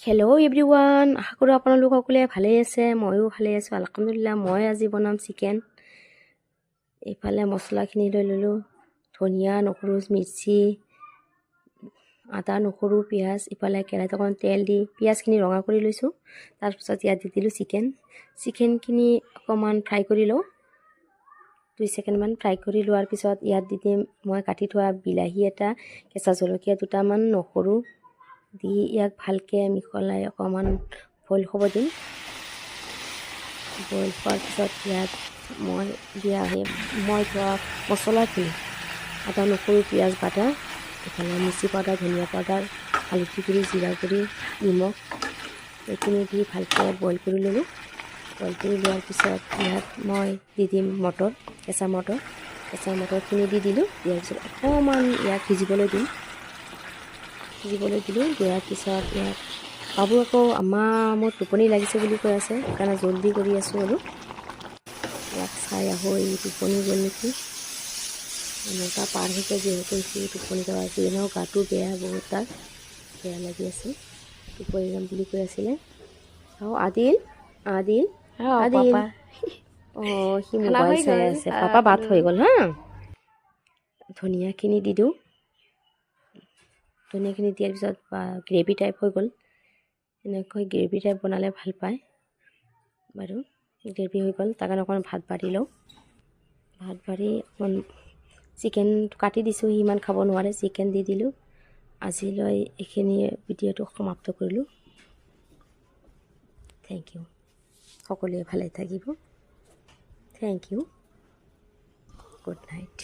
Hello' everyone, আশা কৰোঁ আপোনালোক সকলোৱে ভালেই আছে। ময়ো ভালেই আছোঁ আলহামদুলিল্লাহ। মই আজি বনাম চিকেন। এইফালে মছলাখিনি লৈ ল'লোঁ, ধনিয়া, নহৰু, মিৰ্চি, আদা, নহৰু, পিঁয়াজ। ইফালে কেৰাহীত অকণমান তেল দি পিঁয়াজখিনি ৰঙা কৰি লৈছোঁ। তাৰপিছত ইয়াত দি দিলোঁ চিকেনখিনি অকণমান ফ্ৰাই কৰি লওঁ। 2 ছেকেণ্ডমান ফ্ৰাই কৰি লোৱাৰ পিছত ইয়াত দি দিম মই কাটি থোৱা বিলাহী এটা, কেঁচা জলকীয়া দুটামান, নহৰু দি ইয়াক ভালকৈ মিহলাই অকণমান বইল হ'ব দিম। বইল হোৱাৰ পিছত ইয়াত মই থোৱা মছলাখিনি, আদা, নহৰু, পিঁয়াজ বাটা, এইফালে মিৰ্চি পাউডাৰ, ধনিয়া পাউডাৰ, হালধি গুড়ি, জিৰা গুড়ি, নিমখ, এইখিনি দি ভালকৈ বইল কৰি ল'লোঁ। বইল কৰি লোৱাৰ পিছত ইয়াত মই দি দিম কেঁচা মটৰখিনি দি দিলোঁ। দিয়াৰ পিছত অকণমান ইয়াক সিজিবলৈ দিলোঁ। দিয়াৰ পিছত ইয়াত বাবু আকৌ মোৰ টোপনি লাগিছে বুলি কৈ আছে, সেইকাৰণে জল্দি কৰি আছোঁ আৰু ইয়াক চাই আহোঁ এই টোপনি গ'ল নেকি। 9টা পাৰ হৈছে যিহেতু সি টোপনি যাব আছে। এনেও গাটো বেয়া, বহুত তাৰ বেয়া লাগি আছে, টোপনি যাম বুলি কৈ আছিলে। আদিল অঁ, সি মোবাইল চাই আছে। পাপা ভাত হৈ গ'ল হা। ধনিয়াখিনি দি দিওঁ। ধনিয়াখিনি দিয়াৰ পিছত গ্ৰেভি টাইপ হৈ গ'ল। এনেকৈ গ্ৰেভি টাইপ বনালে ভাল পায় বাৰু। গ্ৰেভি হৈ গ'ল, তাৰ কাৰণে অকণমান ভাত বাঢ়ি লওঁ। ভাত বাঢ়ি অকণমান চিকেন কাটি দিছোঁ, সি ইমান খাব নোৱাৰে, চিকেন দি দিলোঁ। আজিলৈ এইখিনিয়ে ভিডিঅ'টো সমাপ্ত কৰিলোঁ। Thank you. সকলোৱে ভালে থাকিব। Thank you. Good night.